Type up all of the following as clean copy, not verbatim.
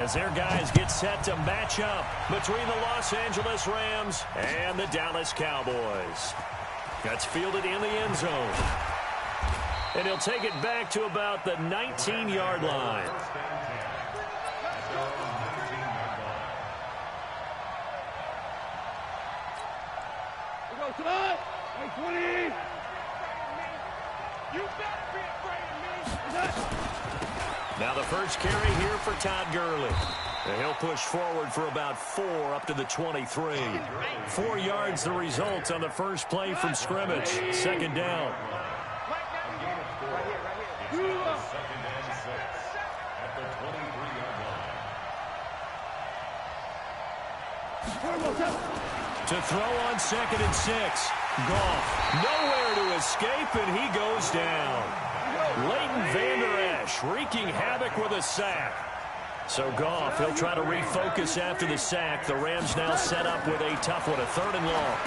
As their guys get set to match up between the Los Angeles Rams and the Dallas Cowboys. That's fielded in the end zone. And he'll take it back to about the 19-yard line. Tonight, 20. You better be afraid of me. Now the first carry here for Todd Gurley. And he'll push forward for about 4 up to the 23. 4 yards the result on the first play from scrimmage. Second down. To throw on 2nd and 6. Goff nowhere to escape, and he goes down. Leighton Vander Esch wreaking havoc with a sack. So Goff, he'll try to refocus after the sack. The Rams now set up with a tough one, a 3rd and long.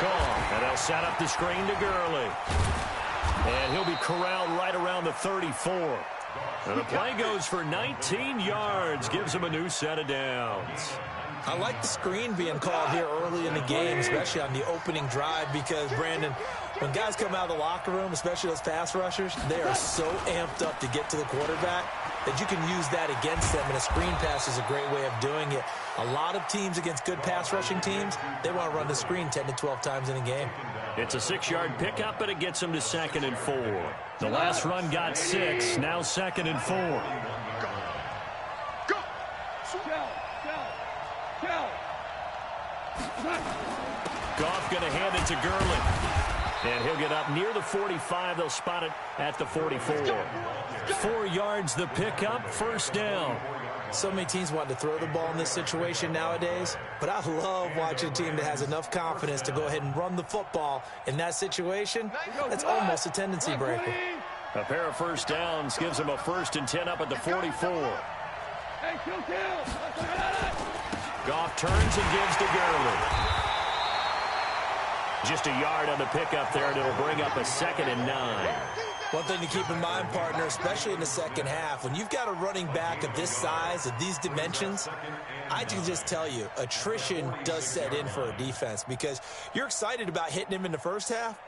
Goff, and they'll set up the screen to Gurley. And he'll be corralled right around the 34. And the play goes for 19 yards, gives him a new set of downs. I like the screen being called here early in the game, especially on the opening drive, because, Brandon, when guys come out of the locker room, especially those pass rushers, they are so amped up to get to the quarterback that you can use that against them, and a screen pass is a great way of doing it. A lot of teams against good pass rushing teams, they want to run the screen 10 to 12 times in a game. It's a 6-yard pickup, but it gets them to 2nd and 4. The last run got 6, now 2nd and 4. Goff going to hand it to Gurley. And he'll get up near the 45. They'll spot it at the 44. 4 yards the pickup, first down. So many teams want to throw the ball in this situation nowadays, but I love watching a team that has enough confidence to go ahead and run the football in that situation. That's almost a tendency breaker. A pair of first downs gives them a 1st and 10 up at the 44. Goff turns and gives to Gurley. Just a yard on the pickup there, and it'll bring up a 2nd and 9. One thing to keep in mind, partner, especially in the second half, when you've got a running back of this size, of these dimensions, I can just tell you, attrition does set in for a defense, because you're excited about hitting him in the first half.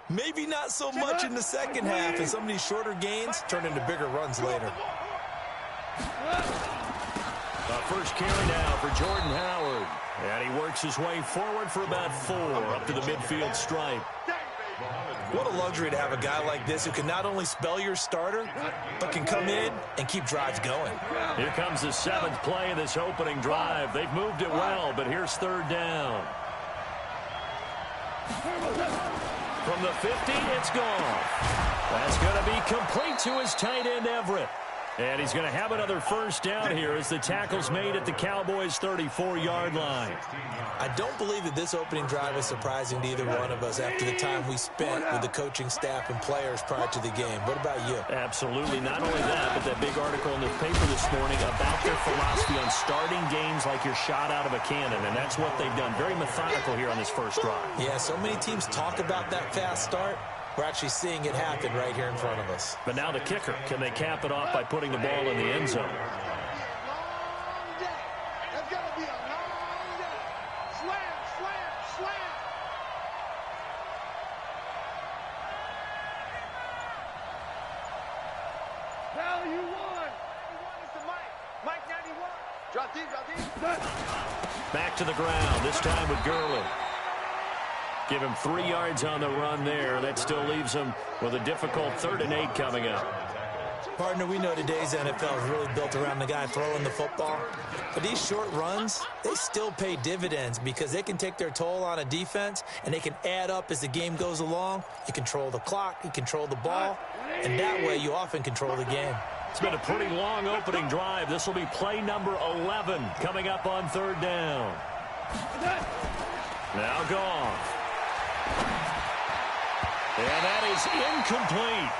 Maybe not so much in the second half, and some of these shorter gains turn into bigger runs later. First carry now for Jordan Howard. And he works his way forward for about 4 up to the midfield stripe. What a luxury to have a guy like this who can not only spell your starter, but can come in and keep drives going. Here comes the 7th play of this opening drive. They've moved it well, but here's 3rd down. From the 50, it's gone. That's going to be complete to his tight end, Everett. And he's going to have another first down here as the tackle's made at the Cowboys' 34-yard line. I don't believe that this opening drive is surprising to either one of us after the time we spent with the coaching staff and players prior to the game. What about you? Absolutely. Not only that, but that big article in the paper this morning about their philosophy on starting games like you're shot out of a cannon, and that's what they've done. Very methodical here on this first drive. Yeah, so many teams talk about that fast start. We're actually seeing it happen right here in front of us. But now the kicker. Can they cap it off by putting the ball in the end zone? Back to the ground, this time with Gurley. Give him 3 yards on the run there. That still leaves him with a difficult 3rd and 8 coming up. Partner, we know today's NFL is really built around the guy throwing the football. But these short runs, they still pay dividends because they can take their toll on a defense, and they can add up as the game goes along. You control the clock, you control the ball, and that way you often control the game. It's been a pretty long opening drive. This will be play number 11 coming up on 3rd down. Now Goff. And that is incomplete.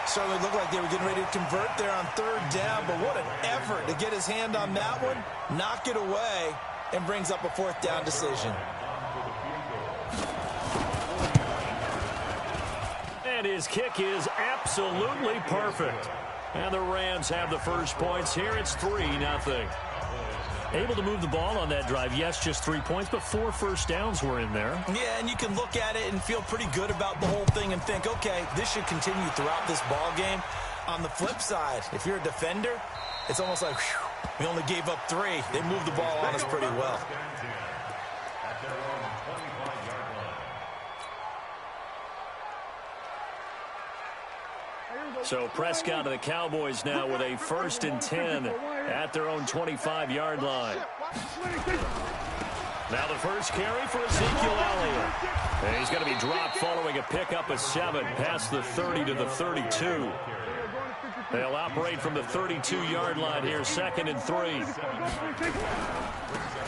Certainly looked like they were getting ready to convert there on 3rd down, but what an effort to get his hand on that one, knock it away, and brings up a 4th down decision. And his kick is absolutely perfect. And the Rams have the first points here. It's 3-0. Able to move the ball on that drive. Yes, just 3 points, but 4 first downs were in there. Yeah, and you can look at it and feel pretty good about the whole thing and think, okay, this should continue throughout this ball game. On the flip side, if you're a defender, it's almost like, whew, we only gave up 3. They moved the ball on us pretty well. So Prescott and the Cowboys now with a 1st and 10 at their own 25-yard line. Now the first carry for Ezekiel Elliott. And he's going to be dropped following a pickup of 7 past the 30 to the 32. They'll operate from the 32-yard line here, 2nd and 3.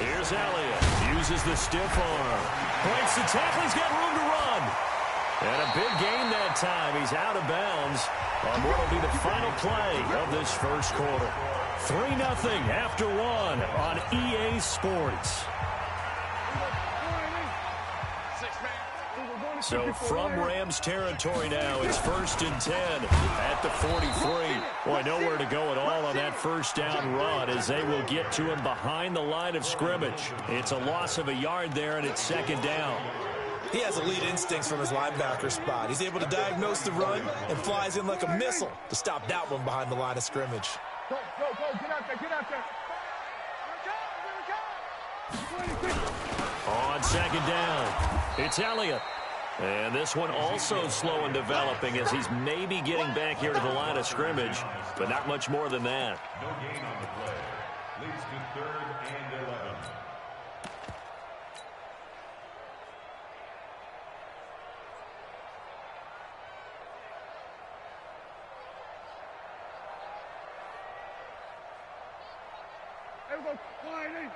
Here's Elliott. Uses the stiff arm. Breaks the tackle. He's got room to run. And a big gain that time. He's out of bounds on what will be the final play of this first quarter. 3-0 after 1 on EA Sports. So from Rams territory now, it's 1st and 10 at the 43. Boy, nowhere to go at all on that first down run as they will get to him behind the line of scrimmage. It's a loss of a yard there, and it's 2nd down. He has elite instincts from his linebacker spot. He's able to diagnose the run and flies in like a missile to stop that one behind the line of scrimmage. Go, get out there, get out there. On 2nd down, it's Elliott. And this one also slow in developing as he's maybe getting back here to the line of scrimmage, but not much more than that. No gain on the play. Leads to 3rd and 11. Line in.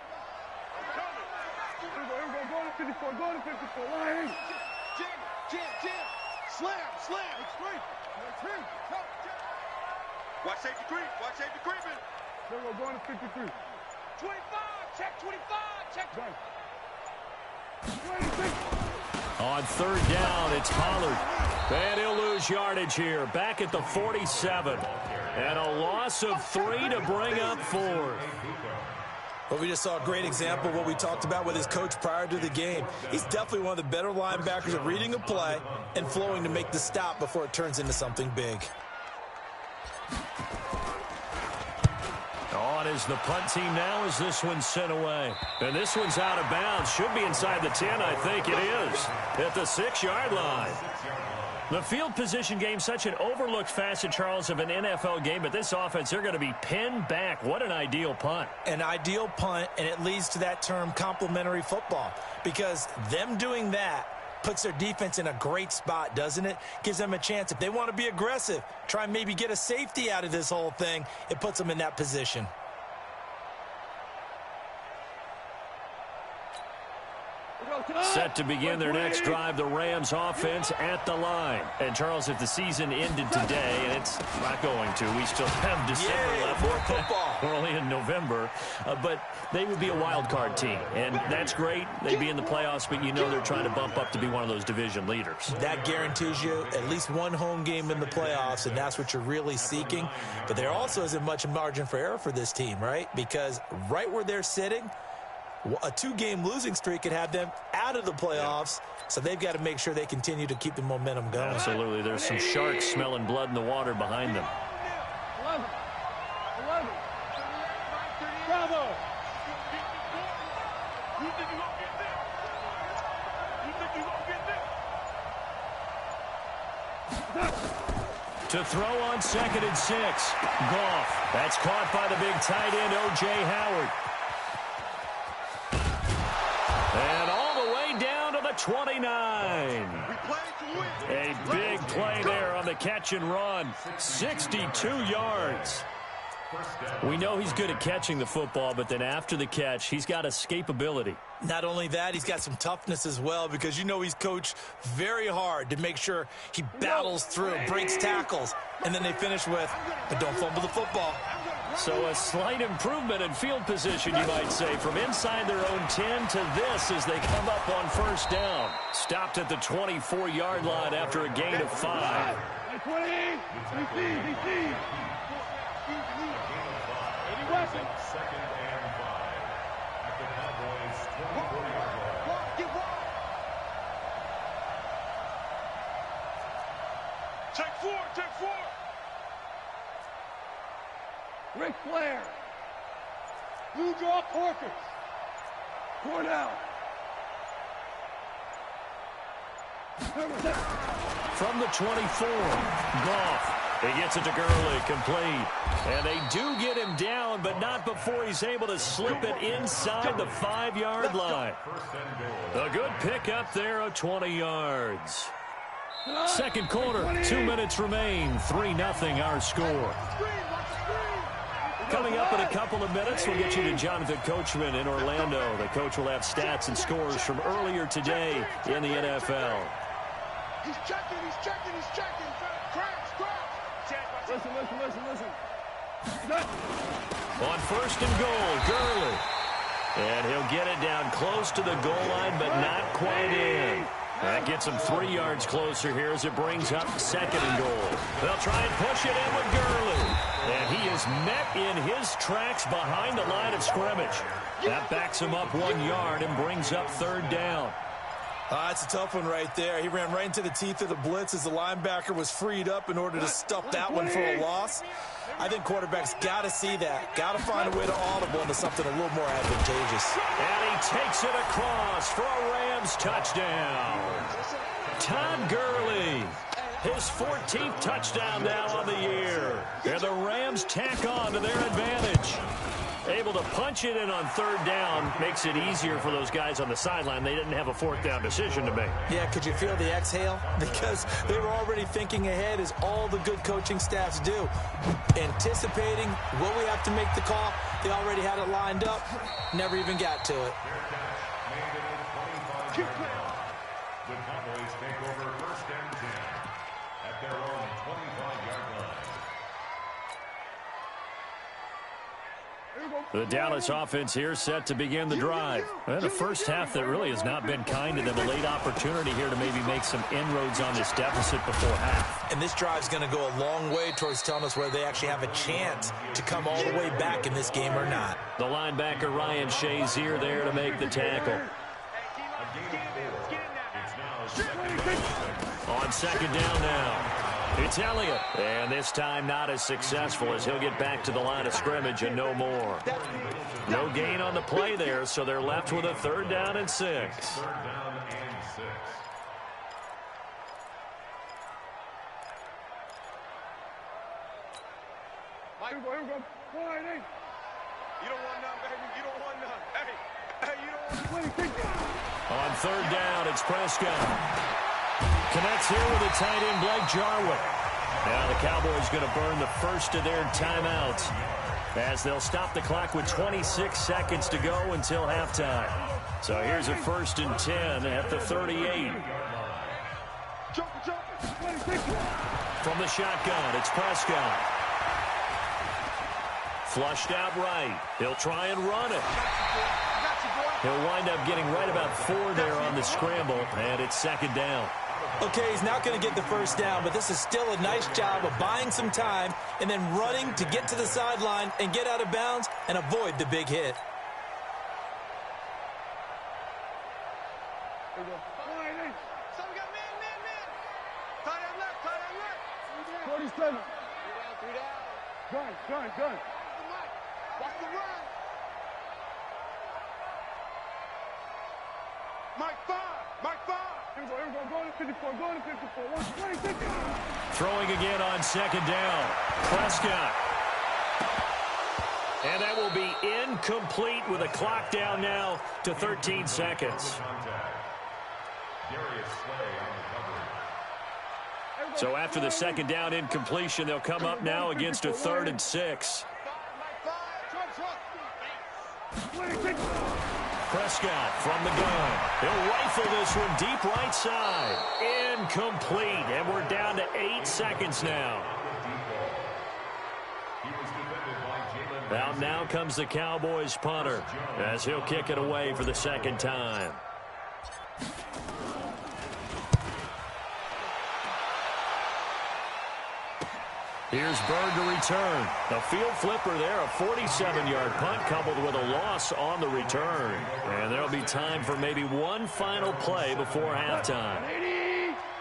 Here we go, go to 54, go to 54, line in. Jam. Slam. Extreme. Watch safety creeping. Here we go, going to 53. 25, check 25, check. Done. 26. On 3rd down, it's Pollard. And he'll lose yardage here. Back at the 47. And a loss of 3 to bring up 4. Well, we just saw a great example of what we talked about with his coach prior to the game. He's definitely one of the better linebackers at reading a play and flowing to make the stop before it turns into something big. On is the punt team now as this one's sent away. And this one's out of bounds. Should be inside the 10, I think it is. At the 6-yard line. The field position game, such an overlooked facet, Charles, of an NFL game. But this offense, they're going to be pinned back. What an ideal punt. An ideal punt, and it leads to that term complementary football. Because them doing that puts their defense in a great spot, doesn't it? Gives them a chance. If they want to be aggressive, try and maybe get a safety out of this whole thing, it puts them in that position. Set to begin their next drive, the Rams offense at the line. And, Charles, if the season ended today, and it's not going to, we still have December left. More football. We're only in November. But they would be a wild card team. And that's great. They'd be in the playoffs, but you know they're trying to bump up to be one of those division leaders. That guarantees you at least one home game in the playoffs, and that's what you're really seeking. But there also isn't much margin for error for this team, right? Because right where they're sitting, a 2-game losing streak could have them out of the playoffs, so they've got to make sure they continue to keep the momentum going. Absolutely. There's some sharks smelling blood in the water behind them. 11. Bravo. You think you're going to get this? To throw on 2nd and 6. Goff. That's caught by the big tight end, O.J. Howard. And all the way down to the 29. A big play there on the catch and run. 62 yards. We know he's good at catching the football, but then after the catch, he's got escapability. Not only that, he's got some toughness as well, because you know he's coached very hard to make sure he battles through, breaks tackles, and then they finish with, but don't fumble the football. So a slight improvement in field position, you might say, from inside their own 10 to this as they come up on 1st down. Stopped at the 24-yard line after a gain of 5. seconds. Second and 5 at the Cowboys' 24-yard line. Walk, get walk. Take 4, take 4. Ric Flair. Blue draw Corkers. Cornell. From the 24, Goff. He gets it to Gurley, complete. And they do get him down, but not before he's able to slip it inside the 5-yard line. A good pickup there of 20 yards. Second quarter, 2 minutes remain. 3-0 our score. Coming up in a couple of minutes, we'll get you to Jonathan Coachman in Orlando. The coach will have stats and scores from earlier today in the NFL. He's checking, he's checking, he's checking. Crash, crash. Listen. On first and goal, Gurley. And he'll get it down close to the goal line, but not quite in. That gets him 3 yards closer here as it brings up second and goal. They'll try and push it in with Gurley. And he is met in his tracks behind the line of scrimmage. That backs him up 1 yard and brings up third down. That's a tough one right there. He ran right into the teeth of the blitz as the linebacker was freed up in order to stuff that one for a loss. I think quarterbacks got to see that. Got to find a way to audible into something a little more advantageous. And he takes it across for a Rams touchdown. Todd Gurley, his 14th touchdown now on the year. And the Rams tack on to their advantage. Able to punch it in on third down makes it easier for those guys on the sideline. They didn't have a fourth down decision to make. Yeah, could you feel the exhale? Because they were already thinking ahead, as all the good coaching staffs do. Anticipating, will we have to make the call? They already had it lined up. Never even got to it. The Cowboys take over first and 10 at their own 25-yard line. The Dallas offense here set to begin the drive. And a first half that really has not been kind to them. A late opportunity here to maybe make some inroads on this deficit before half. And this drive's going to go a long way towards telling us whether they actually have a chance to come all the way back in this game or not. The linebacker Ryan Shazier there to make the tackle. On second down now, it's Elliott. And this time not as successful as he'll get back to the line of scrimmage and no more. No gain on the play there, so they're left with a third down and 6. Third down and 6. Here we go. Hey. You don't want none, baby. You don't want none. Hey, you don't want none. On third down, it's Prescott. Connects here with a tight end, Blake Jarwin. Now the Cowboys going to burn the first of their timeouts as they'll stop the clock with 26 seconds to go until halftime. So here's a first and 10 at the 38. From the shotgun, it's Prescott. Flushed out right. He'll try and run it. He'll wind up getting right about 4 there on the scramble, and it's second down. Okay, he's not going to get the first down, but this is still a nice job of buying some time and then running to get to the sideline and get out of bounds and avoid the big hit. Here we go. So we got man. Tie that left. 47. Three down. Gun. Watch the run. Mike 5. Here we go. Going to 54. 120. Throwing again on second down. Prescott. And that will be incomplete with a clock down now to 13 seconds. So after the second down incompletion, they'll come up now against a 3rd and 6. Prescott from the gun. He'll rifle this one deep right side. Incomplete. And we're down to 8 seconds now. Out now comes the Cowboys punter as he'll kick it away for the second time. Here's Bird to return. The field flipper there, a 47-yard punt coupled with a loss on the return. And there'll be time for maybe one final play before halftime.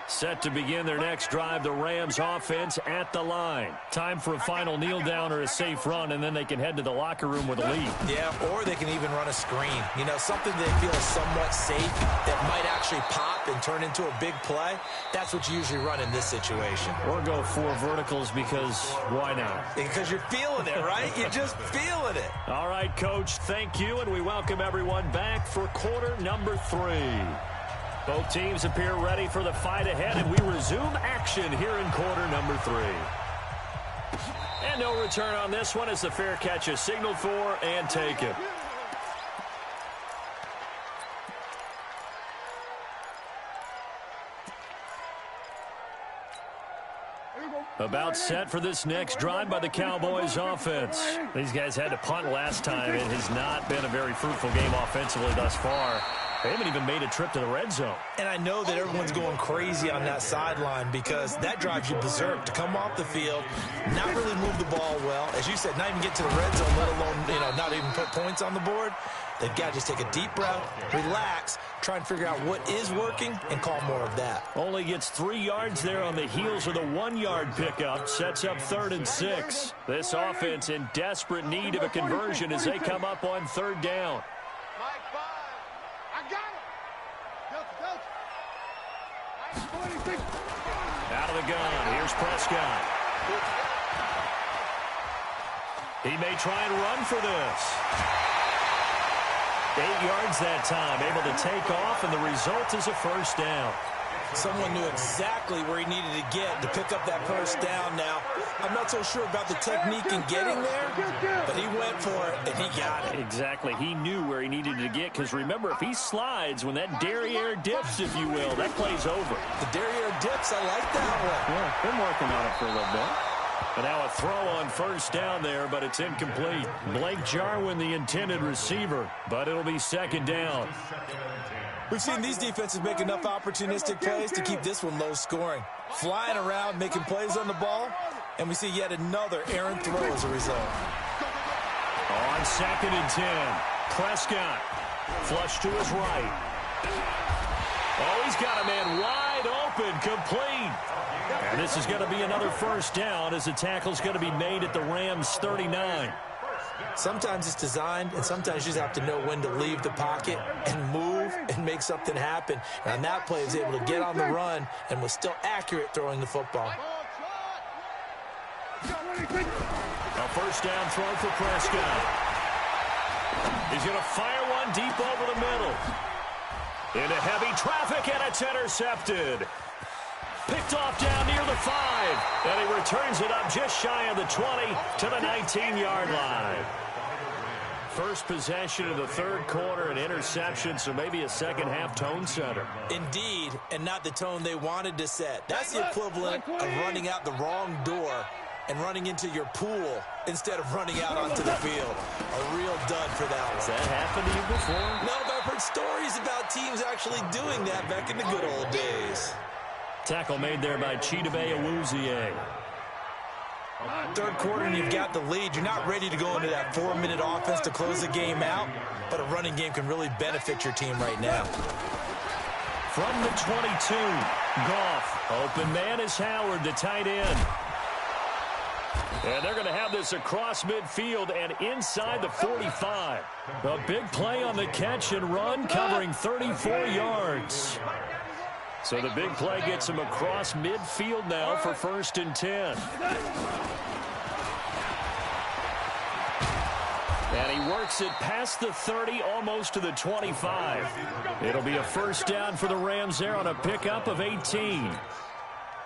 Set to begin their next drive, the Rams offense at the line. Time for a final kneel down or a safe run, and then they can head to the locker room with a lead. Yeah, or they can even run a screen. You know, something they feel is somewhat safe that might actually pop and turn into a big play. That's what you usually run in this situation. Or go 4 verticals because why not? Because you're feeling it, right? You're just feeling it. All right, Coach, thank you, and we welcome everyone back for quarter number 3. Both teams appear ready for the fight ahead, and we resume action here in quarter number 3. And no return on this one as the fair catch is signaled for and taken. About set for this next drive by the Cowboys offense. These guys had to punt last time. It has not been a very fruitful game offensively thus far. They haven't even made a trip to the red zone. And I know that everyone's going crazy on that sideline because that drives you berserk to come off the field, not really move the ball well. As you said, not even get to the red zone, let alone, not even put points on the board. They've got to just take a deep breath, relax, try and figure out what is working, and call more of that. Only gets 3 yards there on the heels of the 1-yard pickup. Sets up 3rd and 6. This offense in desperate need of a conversion as they come up on 3rd down. Out of the gun. Here's Prescott. He may try and run for this. 8 yards that time, able to take off, and the result is a 1st down. Someone knew exactly where he needed to get to pick up that 1st down. Now, I'm not so sure about the technique in getting there, but he went for it, and he got it. Exactly. He knew where he needed to get, because remember, if he slides, when that derriere dips, if you will, that play's over. The derriere dips, I like that one. Yeah, been working on it for a little bit. And now a throw on 1st down there, but it's incomplete. Blake Jarwin, the intended receiver, but it'll be 2nd down. We've seen these defenses make enough opportunistic plays to keep this one low scoring. Flying around, making plays on the ball, and we see yet another errant throw as a result. On 2nd and 10, Prescott, flush to his right. Oh, he's got a man wide open, complete. And this is going to be another 1st down as the tackle's going to be made at the Rams' 39. Sometimes it's designed, and sometimes you just have to know when to leave the pocket and move and make something happen. And on that play, he was able to get on the run and was still accurate throwing the football. A 1st down throw for Prescott. He's going to fire one deep over the middle. Into heavy traffic, and it's intercepted. Picked off down near the 5, and he returns it up just shy of the 20 to the 19-yard line. First possession of the 3rd quarter, an interception, so maybe a second-half tone setter. Indeed, and not the tone they wanted to set. That's the equivalent of running out the wrong door and running into your pool instead of running out onto the field. A real dud for that one. Has that happened to you before? No, but I've heard stories about teams actually doing that back in the good old days. Tackle made there by Chidobe Awuzie. 3rd quarter and you've got the lead. You're not ready to go into that 4-minute offense to close the game out, but a running game can really benefit your team right now. From the 22, Goff. Open man is Howard, the tight end. And they're going to have this across midfield and inside the 45. A big play on the catch and run, covering 34 yards. So the big play gets him across midfield now for 1st and 10. And he works it past the 30, almost to the 25. It'll be a 1st down for the Rams there on a pickup of 18.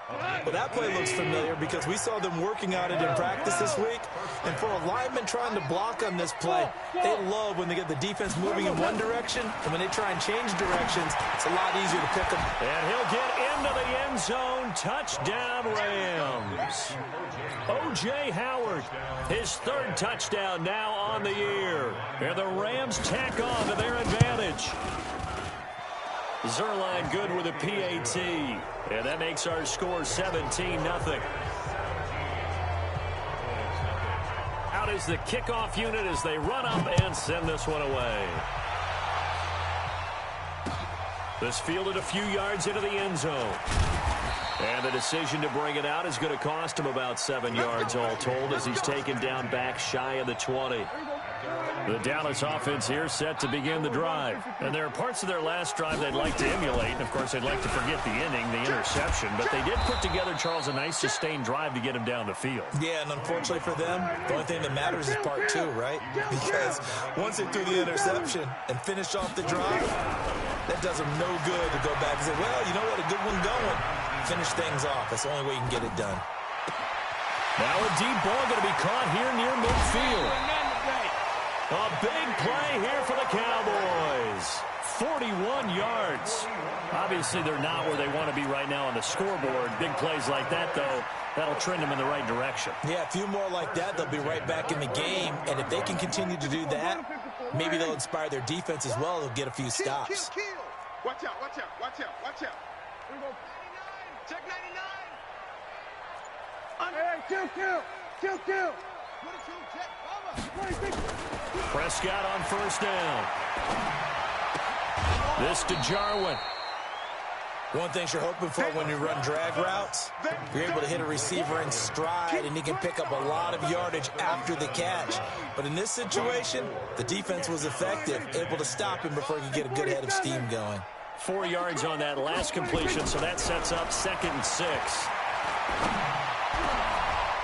Well, that play looks familiar because we saw them working on it in practice this week. And for a lineman trying to block on this play, they love when they get the defense moving in one direction. And when they try and change directions, it's a lot easier to pick them. And he'll get into the end zone. Touchdown, Rams. O.J. Howard, his 3rd touchdown now on the year. And the Rams tack on to their advantage. Zerline good with a PAT. And that makes our score 17-0. out as the kickoff unit as they run up and send this one away. This fielded a few yards into the end zone. And the decision to bring it out is going to cost him about 7 yards all told as he's taken down back shy of the 20. The Dallas offense here set to begin the drive. And there are parts of their last drive they'd like to emulate. And, of course, they'd like to forget the inning, the interception. But they did put together, Charles, a nice sustained drive to get him down the field. Yeah, and unfortunately for them, the only thing that matters is part 2, right? Because once they threw the interception and finished off the drive, that does them no good to go back and say, well, you know what, a good one going. Finish things off. That's the only way you can get it done. Now a deep ball going to be caught here near midfield. A big play here for the Cowboys. 41 yards. Obviously, they're not where they want to be right now on the scoreboard. Big plays like that, though, that'll trend them in the right direction. Yeah, a few more like that, they'll be right back in the game. And if they can continue to do that, maybe they'll inspire their defense as well. They'll get a few stops. Kill. Watch out, watch out, watch out, watch out. Check 99. Hey, kill. Prescott on first down. This to Jarwin. One thing you're hoping for when you run drag routes, you're able to hit a receiver in stride, and he can pick up a lot of yardage after the catch. But in this situation, the defense was effective, able to stop him before he could get a good head of steam going. 4 yards on that last completion, so that sets up 2nd and 6.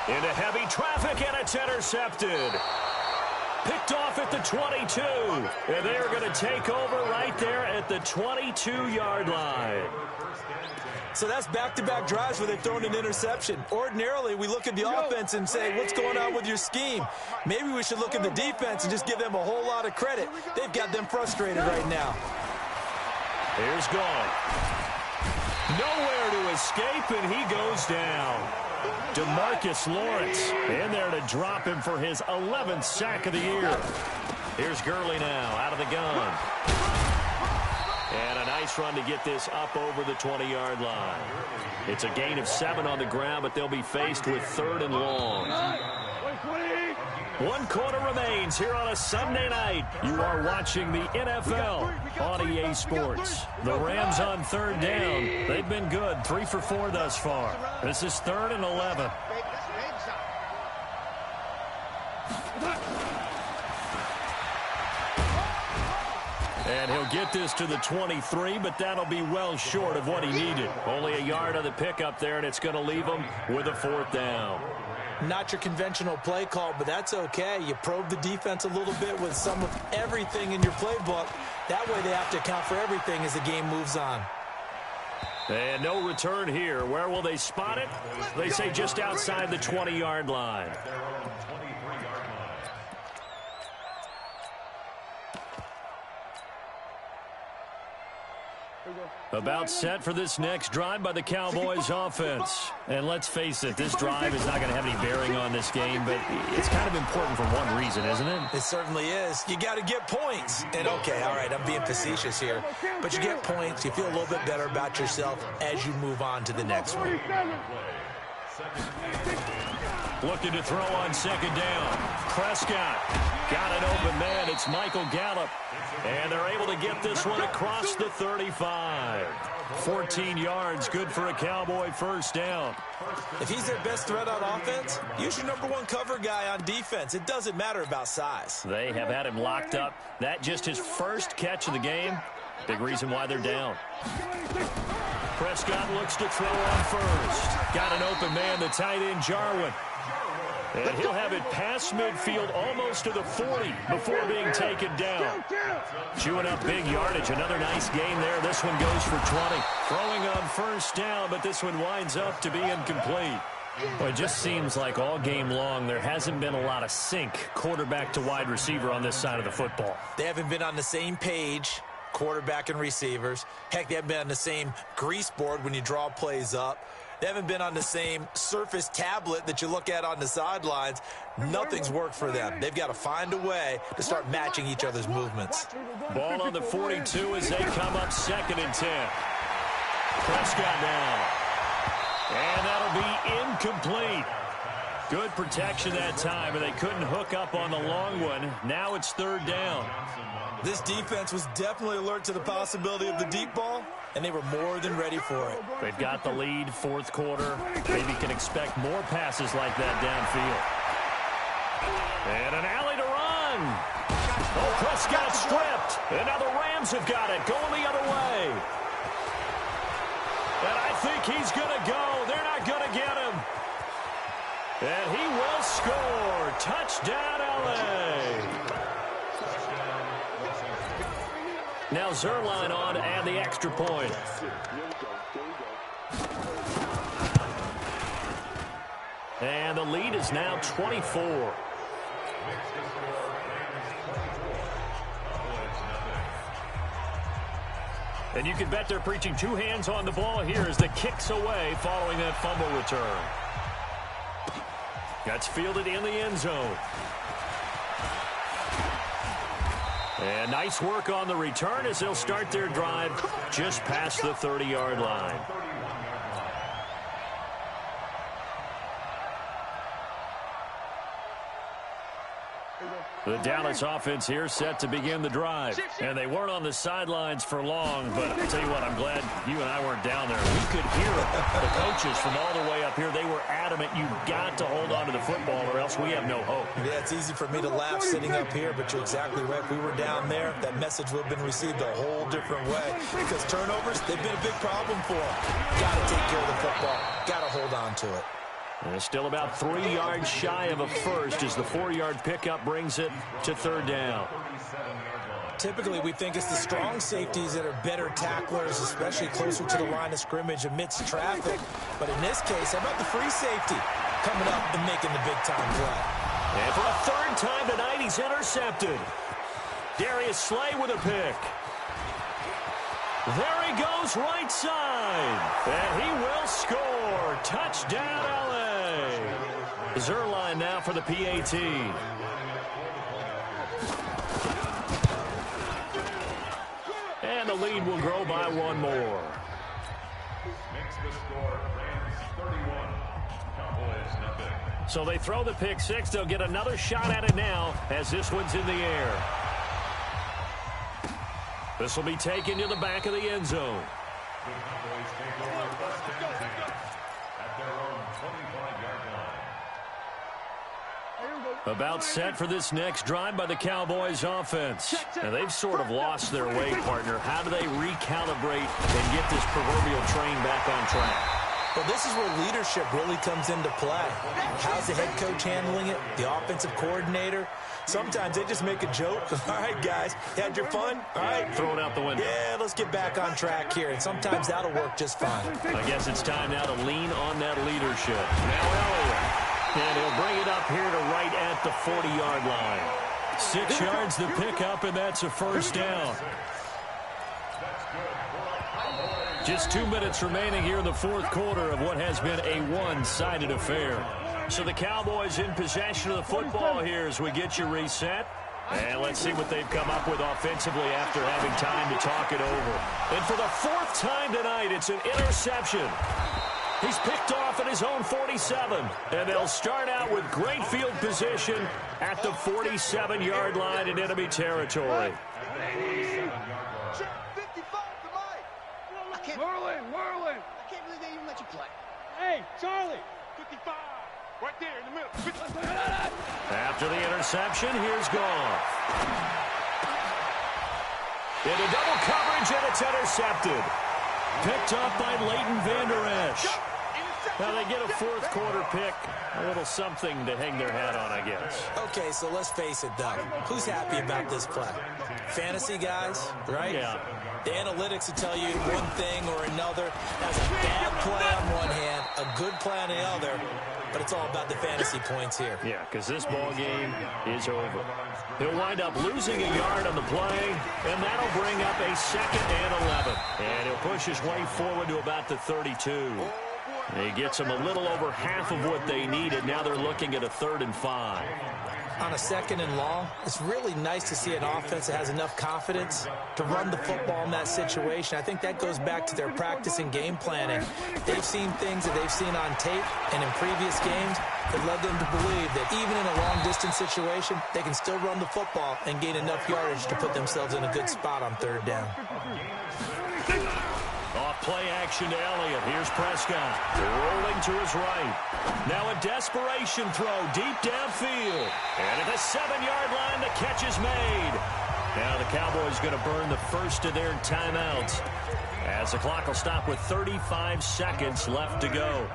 Into heavy traffic, and it's intercepted. Picked off at the 22. And they are going to take over right there at the 22-yard line. So that's back-to-back drives where they've thrown an interception. Ordinarily, we look at the offense and say, what's going on with your scheme? Maybe we should look at the defense and just give them a whole lot of credit. They've got them frustrated right now. Here's Gone. Nowhere to escape, and he goes down. DeMarcus Lawrence in there to drop him for his 11th sack of the year. Here's Gurley now out of the gun. And a nice run to get this up over the 20-yard line. It's a gain of 7 on the ground, but they'll be faced with 3rd and long. 1 quarter remains here on a Sunday night. You are watching the NFL on EA Sports. The Rams on 3rd down. They've been good, 3 for 4 thus far. This is 3rd and 11. And he'll get this to the 23, but that'll be well short of what he needed. Only a yard on the pickup there, and it's going to leave him with a 4th down. Not your conventional play call, but that's okay. You probe the defense a little bit with some of everything in your playbook. That way they have to account for everything as the game moves on. And no return here. Where will they spot it? They say just outside the 20-yard line. About set for this next drive by the Cowboys offense. And let's face it, this drive is not going to have any bearing on this game, but it's kind of important for one reason, isn't it? It certainly is. You got to get points. And okay, all right, I'm being facetious here, but you get points. You feel a little bit better about yourself as you move on to the next one. Looking to throw on 2nd down. Prescott got an open man. It's Michael Gallup. And they're able to get this one across the 35. 14 yards, good for a Cowboy 1st down. If he's their best threat on offense, use your #1 cover guy on defense. It doesn't matter about size. They have had him locked up. That just his first catch of the game. Big reason why they're down. Prescott looks to throw on first. Got an open man, the tight end Jarwin. And he'll have it past midfield almost to the 40 before being taken down. Chewing up big yardage. Another nice gain there. This one goes for 20. Throwing on 1st down, but this one winds up to be incomplete. Well, it just seems like all game long there hasn't been a lot of sync quarterback to wide receiver on this side of the football. They haven't been on the same page, quarterback and receivers. Heck, they haven't been on the same grease board when you draw plays up. They haven't been on the same Surface tablet that you look at on the sidelines. Nothing's worked for them. They've got to find a way to start matching each other's movements. Ball on the 42 as they come up 2nd and 10. Prescott now. And that'll be incomplete. Good protection that time, and they couldn't hook up on the long one. Now it's third down. This defense was definitely alert to the possibility of the deep ball, and they were more than ready for it. They've got the lead, fourth quarter. Maybe can expect more passes like that downfield. And an alley to run. Oh, Prescott stripped. And now the Rams have got it, going the other way. And I think he's going to go. They're not going to get him. And he will score. Touchdown, L.A. Now Zerline on to add the extra point. And the lead is now 24. And you can bet they're preaching two hands on the ball here as the kick's away following that fumble return. That's fielded in the end zone. And nice work on the return as they'll start their drive just past the 30-yard line. The Dallas offense here set to begin the drive. And they weren't on the sidelines for long, but I'll tell you what, I'm glad you and I weren't down there. We could hear the coaches from all the way up here. They were adamant, you've got to hold on to the football or else we have no hope. Yeah, it's easy for me to laugh sitting up here, but you're exactly right. If we were down there, that message would have been received a whole different way. Because turnovers, they've been a big problem for them. Got to take care of the football. Got to hold on to it. And it's still about 3 yards shy of a first as the 4-yard pickup brings it to third down. Typically, we think it's the strong safeties that are better tacklers, especially closer to the line of scrimmage amidst traffic. But in this case, how about the free safety coming up and making the big-time play? And for a third time tonight, he's intercepted. Darius Slay with a pick. There he goes, right side. And he will score. Touchdown, L.A. Zerline now for the PAT. And the lead will grow by one more. Makes the score Rams 31, Cowboys nothing. So they throw the pick six. They'll get another shot at it now as this one's in the air. This will be taken to the back of the end zone. The Cowboys take over first and 10 at their own 25-yard line. About set for this next drive by the Cowboys offense. And they've sort of lost their way, partner. How do they recalibrate and get this proverbial train back on track? Well, this is where leadership really comes into play. How's the head coach handling it? The offensive coordinator? Sometimes they just make a joke. All right, guys, you had your fun? All right. Throw it out the window. Yeah, let's get back on track here. And sometimes that'll work just fine. I guess it's time now to lean on that leadership. Now Elliott. And he'll bring it up here to right at the 40-yard line. 6 yards the pickup, and that's a first down. Just 2 minutes remaining here in the fourth quarter of what has been a one-sided affair. So the Cowboys in possession of the football here as we get you reset. And let's see what they've come up with offensively after having time to talk it over. And for the fourth time tonight, it's an interception. He's picked off at his own 47. And they'll start out with great field position at the 47-yard line in enemy territory. Merlin! I can't believe they even let you play. Hey, Charlie! 55. Right there in the middle. After the interception, here's Goff. Into double coverage, and it's intercepted. Picked up by Leighton Vander Esch. Now they get a fourth quarter pick. A little something to hang their hat on, I guess. Okay, so let's face it, Doug. Who's happy about this play? Fantasy guys, right? Yeah. The analytics will tell you one thing or another. That's a bad play on one hand, a good play on the other, but it's all about the fantasy points here. Yeah, because this ball game is over. He'll wind up losing a yard on the play, and that'll bring up a 2nd and 11. And he'll push his way forward to about the 32. He gets them a little over half of what they needed. Now they're looking at a 3rd and 5. on a 2nd and long, it's really nice to see an offense that has enough confidence to run the football in that situation. I think that goes back to their practice and game planning. They've seen things that they've seen on tape and in previous games that led them to believe that even in a long-distance situation, they can still run the football and gain enough yardage to put themselves in a good spot on 3rd down. Off play action to Elliott. Here's Prescott rolling to his right. Now a desperation throw deep downfield. And at the 7-yard line, the catch is made. Now the Cowboys going to burn the first of their timeouts as the clock will stop with 35 seconds left to go.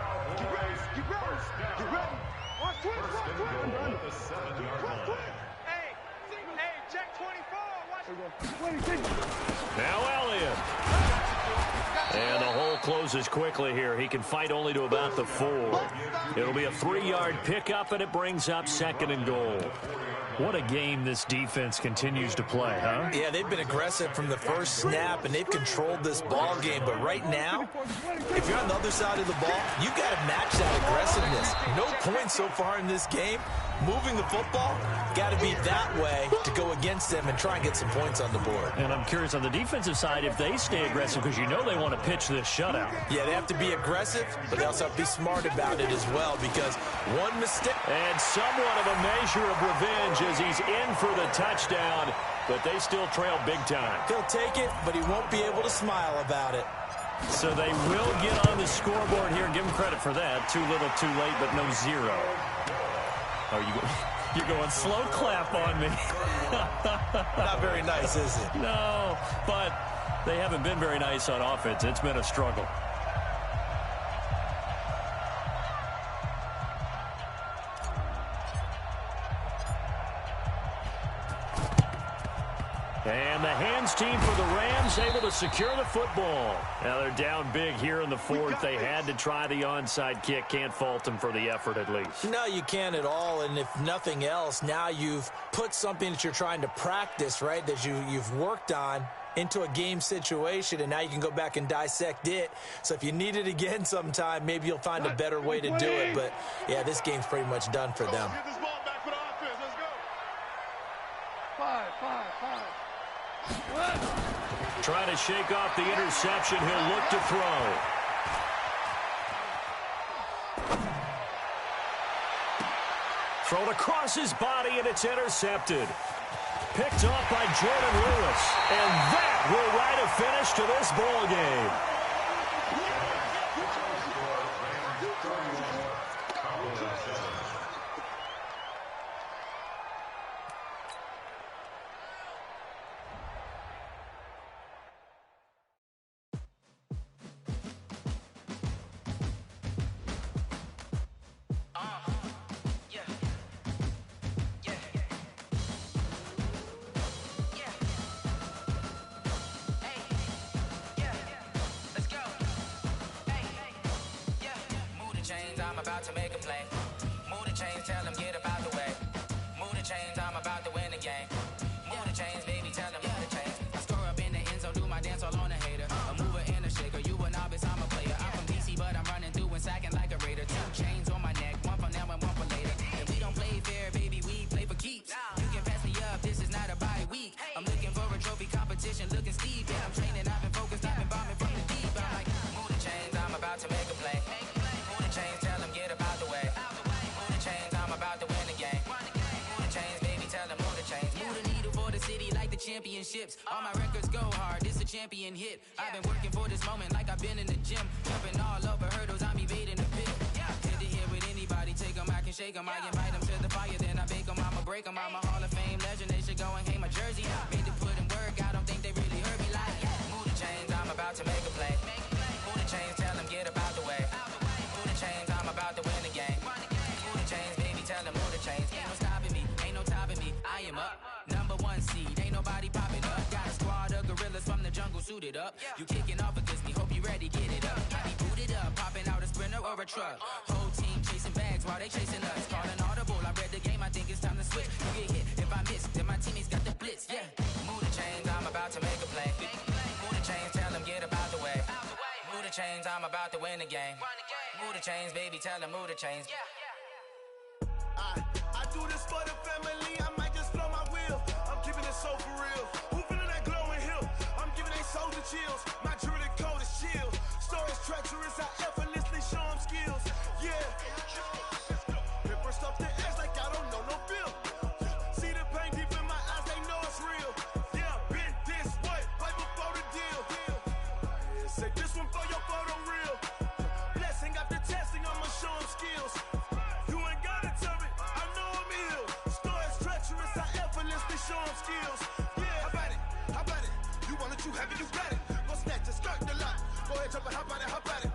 Hey, check 24. Now Elliott. And the hole closes quickly here. He can fight only to about the 4. It'll be a 3-yard pickup, and it brings up 2nd and goal. What a game this defense continues to play, huh? Yeah, they've been aggressive from the first snap, and they've controlled this ball game. But right now, if you're on the other side of the ball, you've got to match that aggressiveness. No points so far in this game. Moving the football, got to be that way to go against them and try and get some points on the board. And I'm curious on the defensive side if they stay aggressive, because you know they want to pitch this shutout. Yeah, they have to be aggressive, but they also have to be smart about it as well, because one mistake. And somewhat of a measure of revenge as he's in for the touchdown, but they still trail big time. He'll take it, but he won't be able to smile about it. So they will get on the scoreboard here, and give him credit for that. Too little, too late, but no 0. Oh, you're going slow clap on me. Not very nice, is it? No, but they haven't been very nice on offense. It's been a struggle. And the hands team for the Rams able to secure the football. Now they're down big here in the 4th. They had to try the onside kick. Can't fault them for the effort at least. No, you can't at all. And if nothing else, now you've put something that you're trying to practice, right, that you've worked on into a game situation, and now you can go back and dissect it. So if you need it again sometime, maybe you'll find a better way to do it. But, yeah, this game's pretty much done for them. Get this ball back for the offense. Let's go. 5. Trying to shake off the interception. He'll look to throw. Thrown across his body, and it's intercepted. Picked off by Jordan Lewis. And that will write a finish to this ball game. I'm about to make a play. Move the chains, tell them get about the way. Move the chains, I'm about to win the game. Move the chains, baby, tell them move the chains. I score up in the end zone, do my dance all on a hater. A mover and a shaker, you a novice, I'm a player. I'm from DC, but I'm running through and sacking like a raider. 2 chains on my neck, one for now and one for later. And we don't play fair, baby, we play for keeps. You can pass me up, this is not a bye week. I'm looking for a trophy competition, looking steep. And I'm training, I've been focused, I've been bombing from the deep. I'm like, move the chains, I'm about to make a play. Move the chains, tell them get about the way. Move the chains, I'm about to win the game. Move the chains, baby, tell them move the chains. Move the needle for the city like the championships. All my records go hard, this a champion hit. I've been working for this moment like I've been in the gym. Jumping all over hurdles, I'm evading the pit. Hit to hit with anybody, take them, I can shake them. I invite them to the fire, then I bake them. I'ma break them, I'm a Hall of Fame legend. They should go and hang my jersey. Made to put in work, I don't think they really heard me like. Move the chains, I'm about to make a play. Move the chains, tell them get about the way. Move the chains, I'm about to win the game. Move the chains, baby, tell them move the chains. Ain't no stopping me, ain't no topping me. I am up, #1 seed, ain't nobody popping up. Got a squad of gorillas from the jungle suited up. You kicking off against me, hope you ready, get it up. I be booted up, popping out a Sprinter or a truck. Whole team chasing bags while they chasing us. Calling audible, I read the game, I think it's time to switch. You get hit, if I miss, then my teammates got the blitz, yeah. Move the chains, I'm about to make a play. Move the chains, tell them get about the way. Move the chains, I'm about to win the game. Move the chains, baby, tell them move the chains. I do this for the family. family, I might just flow my wheel. I'm keeping it so for real. Who feeling that glowing hill? I'm giving they soldier chills. My jewelry code is chill. Stories treacherous, I effortlessly show them skills. Yeah. Paper stuff the edge like I don't know no feel. See the pain deep in my eyes, they know it's real. Yeah, been this way, right before the deal. Say this one for your photo real. Blessing after testing, I'ma show them skills. You ain't gotta tell me, I know I'm ill. Stories treacherous, I effortlessly show them skills. Yeah, how about it? How about it? You want it, you have it, you got it. Go snatch it, skirt the lot. Go ahead, jump it, how about it, how about it?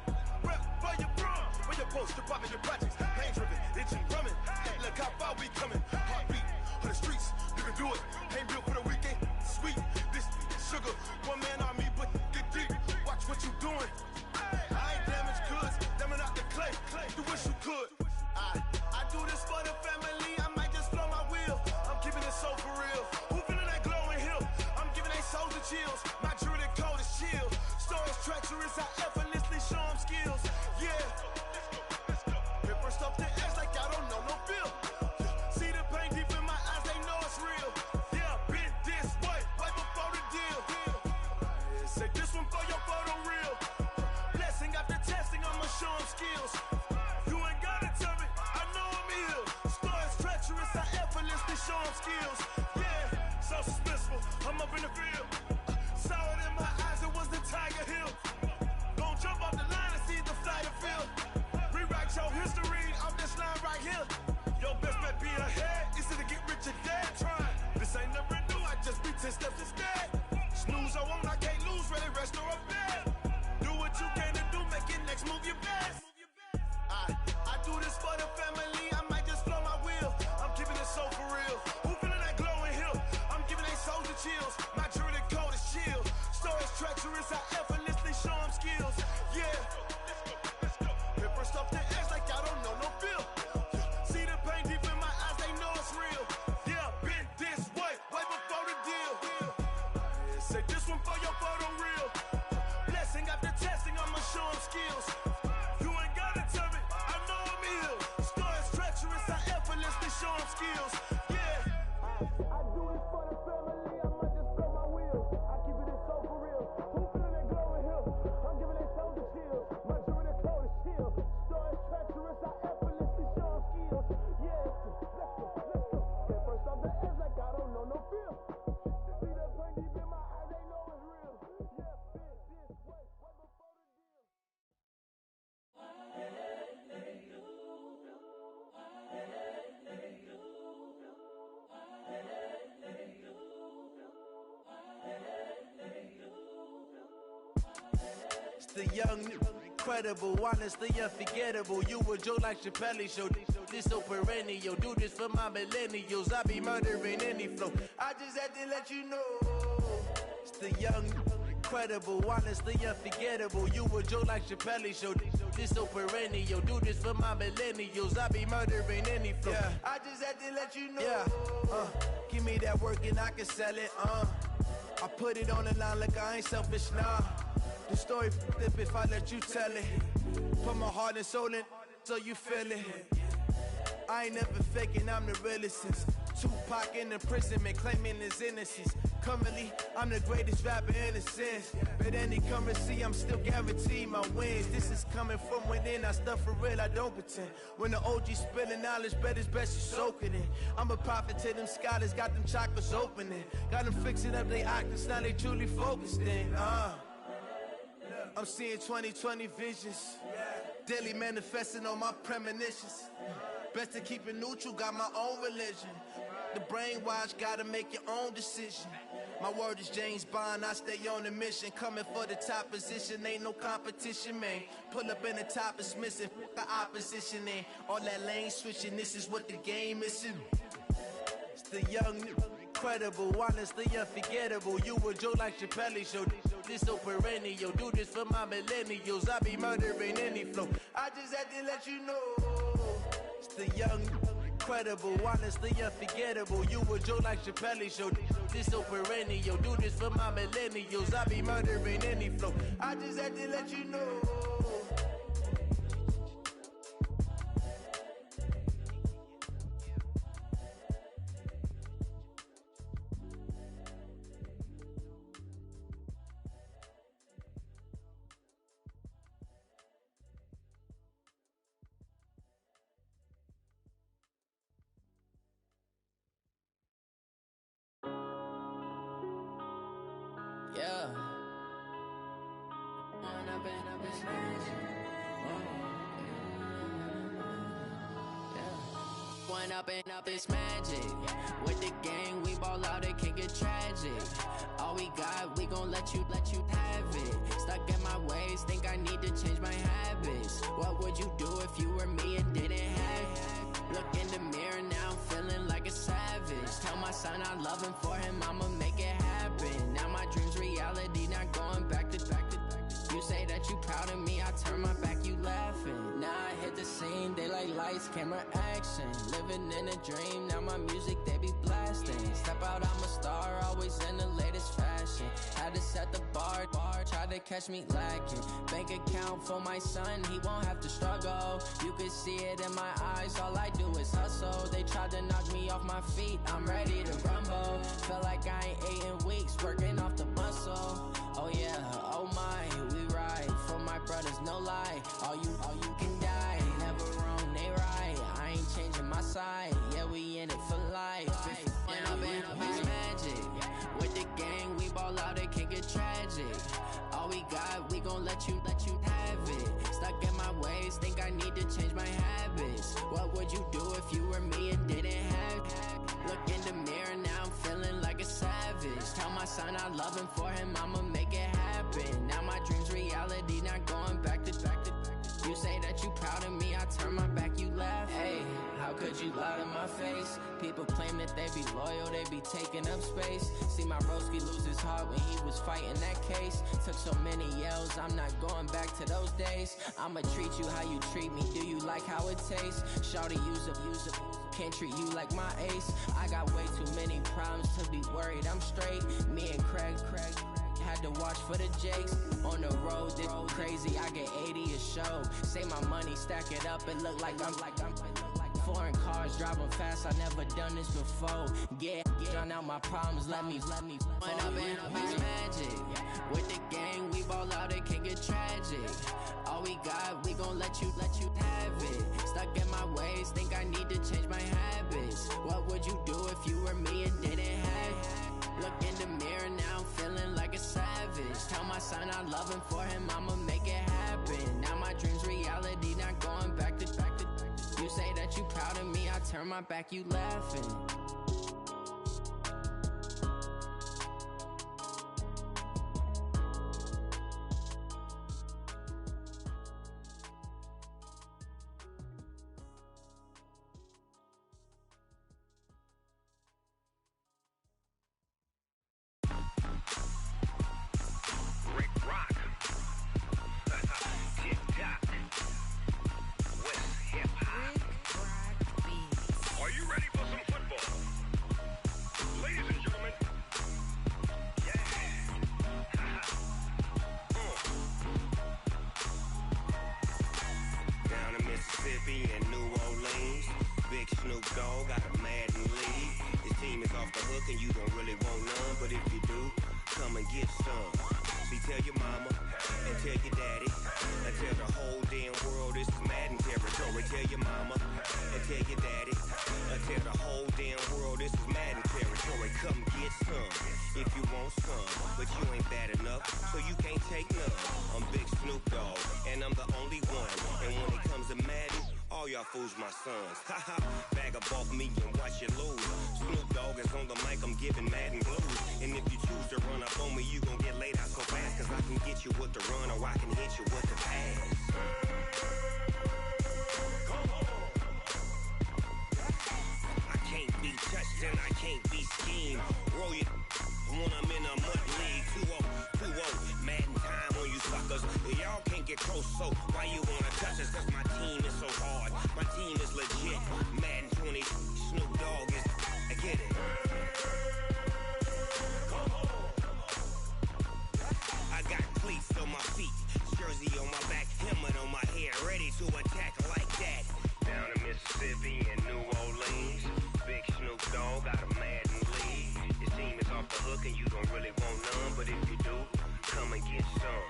Rep for your bro, for your post, your poppin', your projects. Pain driven, itching, drumming. Look how far we coming. Heartbeat for the streets, you can do it. Ain't built for the weekend. Sweet, this sugar, one man army, but get deep. Watch what you doing. I ain't damaged goods, damn it out the clay. You wish you could. I do this for the family. I might just flow my wheel. I'm keeping it so for real. Who feeling that glowing hill? I'm giving they soldier chills. My jewelry code is chill. Stories treacherous, I effortlessly show them skills. Yeah. Paper stuff the edge like I don't know no feel. See the pain deep in my eyes, they know it's real. Yeah, been this way, right before the deal. Say this one for your photo real. Blessing after testing, I'ma show them skills. You ain't gotta tell me, I know I'm ill. Stories treacherous, I effortlessly show them skills. Yeah, so suspenseful, I'm up in the field. Saw it in my eyes, it was the Tiger Hill. Gon' jump off the line and see the flight of field. Rewrite your history off this line right here. Your best bet be ahead, easy to get rich or dead trying. This ain't never new, I just be 10 steps instead. Snooze I won't, I can't lose, ready, rest or a bed. Do what you can to do, make it next move your best. I do this for the family, I might just flow my wheel. I'm keeping it so for real. Who feeling that glowing hill? I'm giving they soldier chills. My jewelry code is chill. Stories treacherous, I effortlessly show them skills. Yeah. Paper stuff the edge like I don't know no feel. See the pain deep in my eyes, they know it's real. Yeah, been this way, right before the deal. Say this one for your photo real. Blessing after testing, I'ma show them skills. You ain't gotta tell me, I know I'm ill. Stories treacherous, I effortlessly show them skills. Yeah. I do this for the family, I might just flow my wheel. I keep it so for real. Who feeling that glowing hill? I'm giving they soldier chills. My jewelry code is chill. Stories treacherous, I effortlessly show them skills. Yeah, let's go. Get first off the edge like I don't know no feel. See the pain deep in my eyes, they know it's real. Yeah, been this way, right before the deal. It's the young, incredible, honestly unforgettable. You a Joe like Chappelle show. This so perennial. Do this for my millennials. I be murdering any flow. I just had to let you know. It's the young, incredible, honestly unforgettable. You a Joe like Chappelle show. This so perennial. Do this for my millennials. I be murdering any flow. Yeah. I just had to let you know. Yeah. Give me that work and I can sell it. I put it on the line like I ain't selfish, nah. The story flip if I let you tell it. Put my heart and soul in so you feel it. I ain't never faking, I'm the realest since Tupac in imprisonment, claiming his innocence. Currently, I'm the greatest rapper in a sense. But any currency, I'm still guaranteed my wins. This is coming from within, I stuff for real, I don't pretend. When the OG spilling knowledge, bet it's best you soak it in. I'm a prophet to them scholars, got them chakras opening. Got them fixing up they octaves, now they truly focused in. I'm seeing 2020 visions. Daily manifesting on my premonitions. Best to keep it neutral, got my own religion. The brainwash, gotta make your own decision. My word is James Bond, I stay on the mission. Coming for the top position, ain't no competition, man. Pull up in the top, it's missing, the opposition ain't. All that lane switching, this is what the game is in. It's the young, incredible, honestly unforgettable. You a Joe like Chappelle show. This so perennial. Do this for my millennials. I be murdering any flow. I just had to let you know. It's the young, incredible, honestly unforgettable. You a Joe like Chappelle show. This so perennial. Do this for my millennials. I be murdering any flow. I just had to let you know. Yeah. When I've been up, it's magic. When up and up, it's magic. With the gang, we ball out, it can get tragic. All we got, we gon' let you have it. Stuck in my ways, think I need to change my habits. What would you do if you were me and didn't have it? Look in the mirror, now I'm feeling like a savage. Tell my son I love him, for him I'ma make it happen. Now my dream's reality, not going back to. You say that you proud of me, I turn my back, you laughing. Now I hit the scene, they like lights, camera, action. Living in a dream, now my music, they be blasting. Step out, I'm a star, always in the latest fashion. Had to set the bar, try to catch me lacking. Bank account for my son, he won't have to struggle. You can see it in my eyes, all I do is hustle. They tried to knock me off my feet, I'm ready to rumble. Feel like I ain't ate in weeks, working off the muscle. Oh yeah, oh my, we ride for my brothers, no lie. All you can die, never wrong, they right. I ain't changing my side, yeah, we in it for life. When I've been up, it's magic. With the gang, we ball out, it can get tragic. All we got, we gon' let you have it. Stuck in my ways, think I need to change my habits. What would you do if you were me and didn't have it? Look in the mirror, now I'm feeling like a savage. Tell my son I love him, for him I'ma make it happen. Now my dream's reality, not going back to. You say that you proud of me, I turn my back, you laugh. Hey, how could you lie to my face? People claim that they be loyal, they be taking up space. See my broski lose his heart when he was fighting that case. Took so many yells, I'm not going back to those days. I'ma treat you how you treat me, do you like how it tastes? Shawty, use up, can't treat you like my ace. I got way too many problems to be worried, I'm straight. Me and Craig had to watch for the Jakes. On the road, this crazy, I get 80 a show. Say my money, stack it up, it look like I'm foreign cars, driving fast, I never done this before. Get drown out my problems, let me When I've been up, it's magic. With the gang, we ball out, it can get tragic. All we got, we gon' let you have it. Stuck in my ways, think I need to change my habits. What would you do if you were me and didn't have it? Look in the mirror, now I'm feeling like a savage. Tell my son I love him, for him I'ma make it happen. Now my dream's reality, not going back to. You say that you proud of me, I turn my back, you laughing. Fools my sons. Haha, bag up off me and watch you lose. Snoop Dogg is on the mic, I'm giving Madden blues. And if you choose to run up on me, you gon' get laid out so fast. Cause I can get you with the run or I can hit you with the pass. I can't be touched and I can't be schemed. Roll you when I'm in a mud league. 2-0, Madden time on you suckers. Y'all can't get close, so why you wanna touch us? Cause my team is so hard. My team is legit. Madden 20, Snoop Dogg is. I get it. I got cleats on my feet, jersey on my back, helmet on my head, ready to attack like that. Down in Mississippi and New Orleans, big Snoop Dogg got a Madden league. His team is off the hook and you don't really want none, but if you do, come and get some.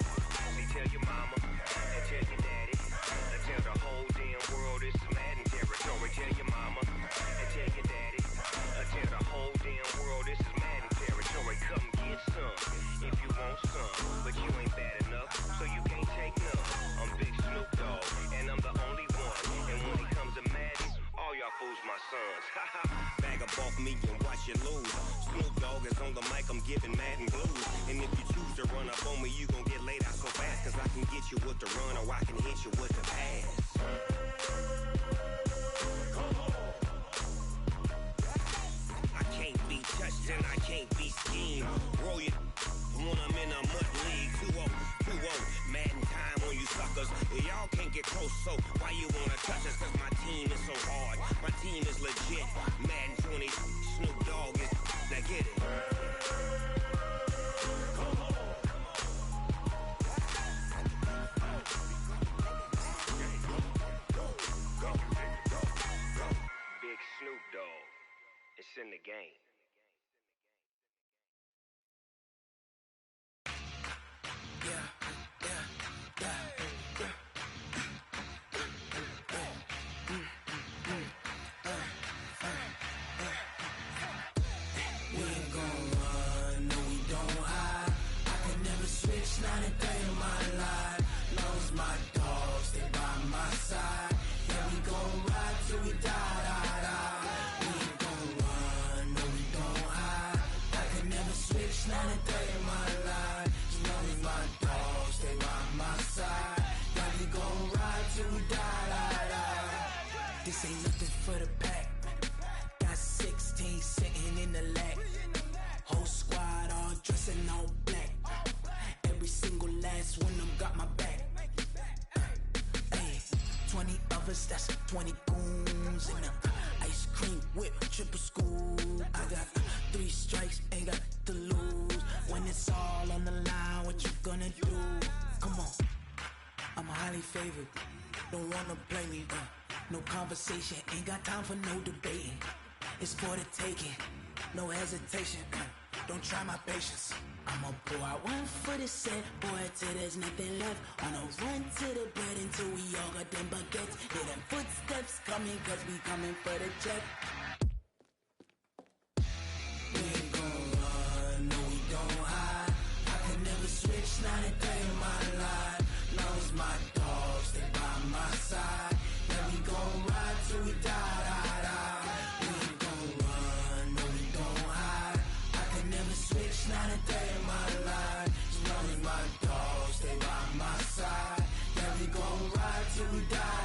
See, tell your mama and tell your daddy, and tell the whole damn world this is Madden territory. Tell your mama and tell your daddy, and tell the whole damn world this is Madden territory. Come get some if you want I'm giving Madden blues. And if you choose to run up on me, you gon' get laid out so fast. Cause I can get you with the run or I can hit you with the pass. I can't be touched and I can't be schemed. Roll you when I'm in a mud league. 2-0, 2-0, Madden time on you suckers. Y'all can't get close, so why you wanna touch us? Cause my team is so hard, my team is legit. Madden 20, Snoop Dogg is, now get it. Big Snoop Dogg, it's in the game. Not a day in my life. Knows my dogs, they by my side. Yeah, we gon' ride till we die. We ain't gon' run, no, we don't hide. I can never switch, not a day in my life. Knows my dogs, they by my side. Yeah, we gon' ride till we die. This ain't nothing for the pack. Got 16 sitting in the lag. Whole squad all dressing all black. Every single last one of them got my back. Hey, 20 of us, that's 20 goons. And ice cream whip, triple scoop. I got 3 strikes, ain't got to lose. When it's all on the line, what you gonna do? Come on, I'm highly favored. Don't wanna play me, no conversation, ain't got time for no debating. It's for the taking, no hesitation. Don't try my patience. I'ma pour out one for the set, boy, till there's nothing left. On a run to the bread until we all got them baguettes. Hear them footsteps coming, cause we coming for the check. We ain't gon' run, no, we don't hide. I can never switch, not a day in my life. Knows my dogs, they by my side. Yeah, we gon' ride till we die. We ain't gon' run, no, we don't hide. I can never switch, not a day in my life. As long as my dogs, they by my side. Yeah, we gon' ride till we die.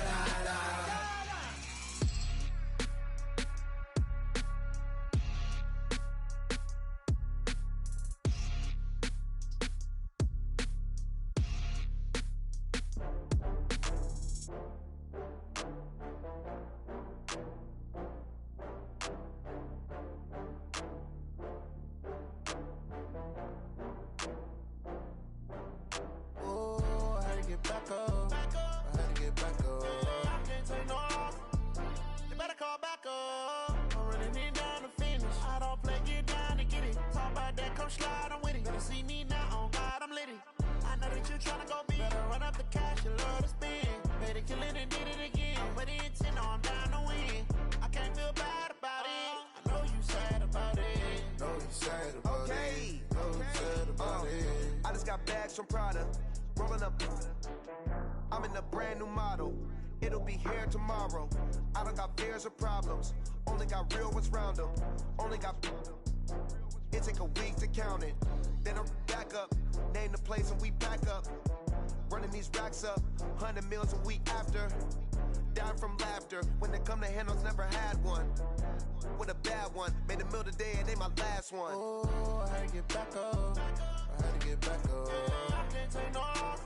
From Prada, rolling up. I'm in a brand new model. It'll be here tomorrow. I don't got fears or problems. Only got real ones round them. Only got. It take a week to count it. Then I'm back up. Name the place and we pack up. Running these racks up. 100 meals a week after. Down from laughter. When they come to handles, never had one. With a bad one. Made a meal today and ain't my last one. Oh, I had to get back up. I had to get back up. I can't take no off.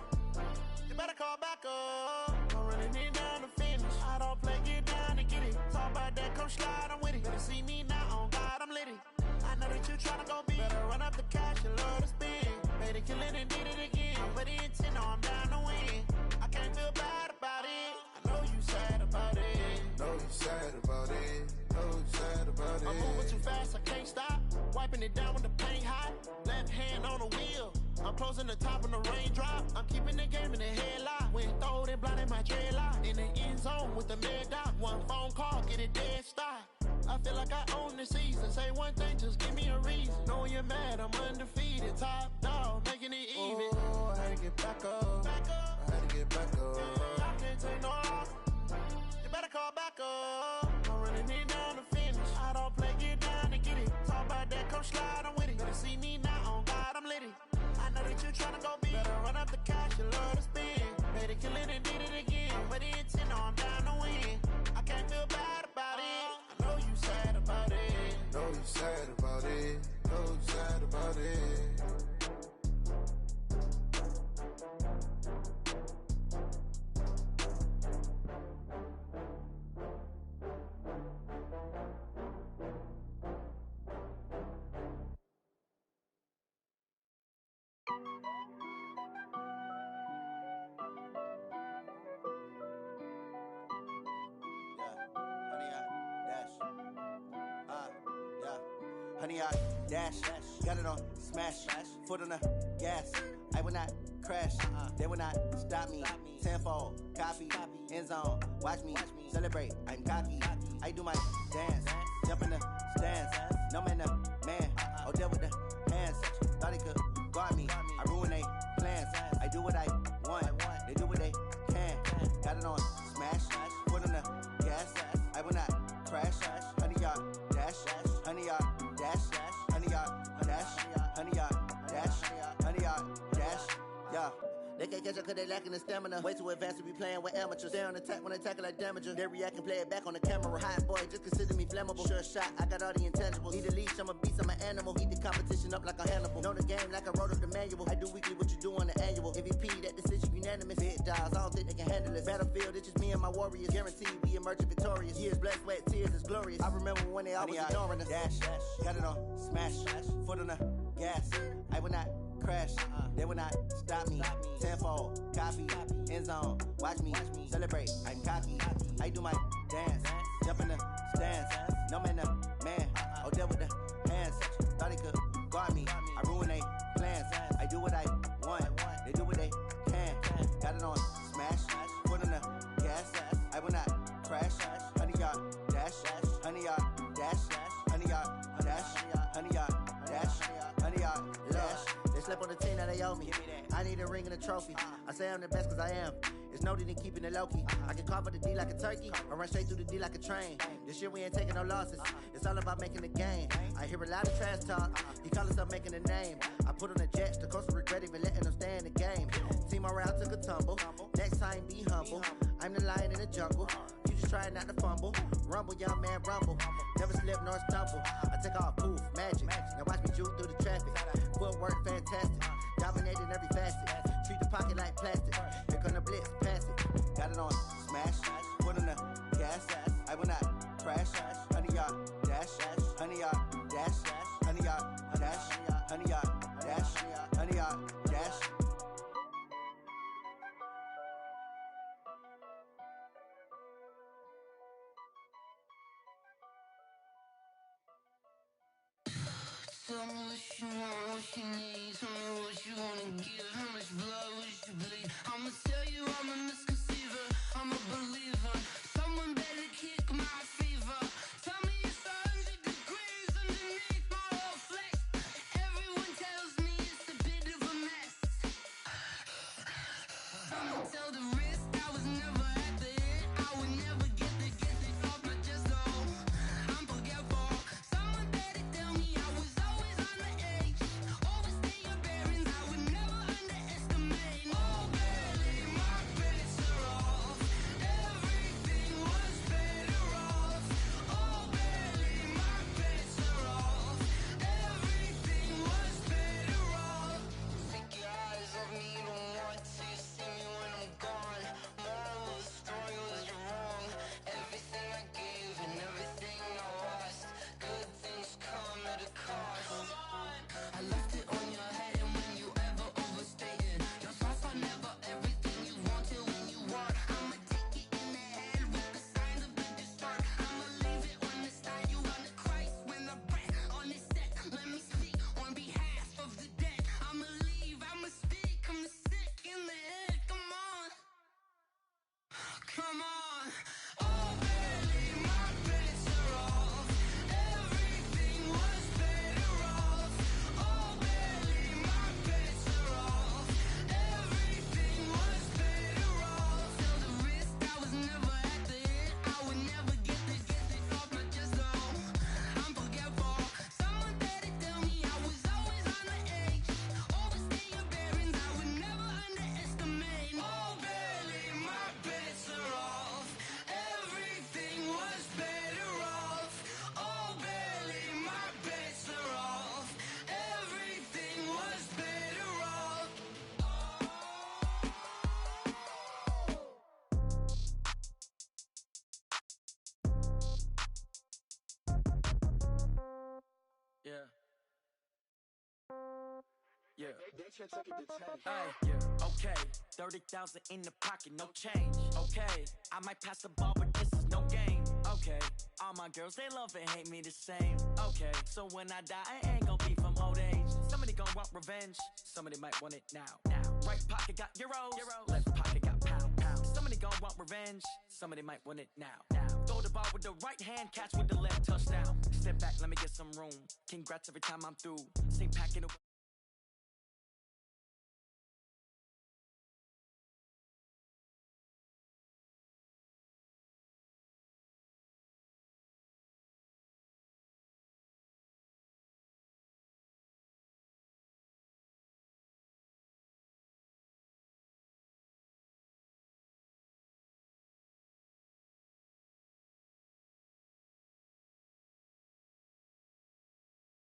You better call back up. I'm running it down to finish. I don't play, get down and get it. Talk about that, come slide, I'm with it. Better see me now, on God, I'm litty. I know that you tryna go big. Better run up the cash, you love to spin. Made a killing and did it again. But the intent, no, I'm down to win. I can't feel bad about it. I know you sad about it. Know you sad about it. Know you sad about it. I'm moving too fast, I can't stop. Wiping it down with the paint hot. Left hand on the wheel. I'm closing the top when the raindrop. I'm keeping the game in the headlock. When throwed and blinded my dreadlock. In the end zone with the mad dot. One phone call, get it dead stop. I feel like I own the season. Say one thing, just give me a reason. Knowing you're mad, I'm undefeated. Top dog, making it even. Oh, I had to get back up. I had to get back up. I can't take no off. You better call back up. I'm running it down to finish. I don't play, get down to get it. Talk about that, come slide, I'm with it. Better see me Honey, I dash, got it on smash, foot on the gas. I will not crash, they will not stop me. Tenfold, copy, end zone, watch me celebrate. I'm cocky, I do my dance, jump in the stands. No man, man, oh there with the hands. Thought he could guard me, I ruin they plans. I do what I want, they do what they can. Got it on smash, foot on the gas. I will not crash, honey, y'all dash, honey, y'all dash, honey, y'all dash, honey, y'all dash, honey, y'all dash, yeah. They can't catch up cause they lacking the stamina. Way too advanced to be playing with amateurs. Stay on attack when I tackle like damager. They react and play it back on the camera. Hot boy, just consider me flammable. Sure shot, I got all the intangibles. Need a leash, I'm a beast, I'm an animal. Eat the competition up like a Hannibal. Know the game like I wrote up the manual. I do weekly what you do on the annual. MVP, that decision unanimous. Big dogs, I don't think they can handle this. Battlefield, it's just me and my warriors. Guaranteed we emerging victorious. Years, blood, sweat, tears, it's glorious. I remember when they always ignoring us. Dash, got it on smash, foot on the gas. I will not crash, they will not stop me. Tenfold, copy, end zone, watch me celebrate. I'm cocky, I do my dance, jump in the stands. No man, man, oh there with the hands. Thought he could guard me, I ruin they plans. I do what I want, they do what they can. Got it on smash, foot on the gas. I will not crash, honey y'all dash, honey y'all dash, honey y'all dash, honey y'all dash, honey y'all dash. They slept on the team that they owe me. I need a ring and a trophy. I say I'm the best cause I am. It's noted in keeping it low-key. I can carve up the D like a turkey or run straight through the D like a train. This year we ain't taking no losses. It's all about making the game. I hear a lot of trash talk. He call himself making a name. I put on the Jets. The coach will regret even letting them stay in the game. Team morale took a tumble. Next time be humble. I'm the lion in the jungle. You just try not to fumble. Rumble, young man, rumble. Never slip nor stumble. I take off, poof, magic. Now watch me juke through the traffic. Footwork fantastic. Dominating every facet. Treat the pocket like plastic. Here come the blitz, pass it. Got it on smash. Foot on the gas. I will not crash. Honey y'all dash. Honey y'all dash. Honey y'all dash. Honey y'all dash. Honey y'all dash. Tell me what you want, what you need. Tell me what you wanna give. How much blood would you bleed? I'ma tell you I'm a misconceiver. I'm a believer. Someone better kick my fever. Tell me it's 100 degrees underneath my whole flesh. Everyone tells me it's a bit of a mess. Someone tell the risk I was never at the end. I would never get it off my chest though. I'm forgetful. Someone better tell me I was always on the edge. Overstay your bearings, I would never underestimate. Yeah, okay. 30,000 in the pocket, no change. Okay, I might pass the ball, but this is no game. Okay, all my girls, they love and hate me the same. Okay, so when I die, I ain't gon' be from old age. Somebody gon' want revenge, somebody might want it now. Right pocket got euros, left pocket got pound. Somebody gon' want revenge, somebody might want it now. Throw the ball with the right hand, catch with the left, touchdown. Step back, let me get some room. Congrats every time I'm through. Stay packing away.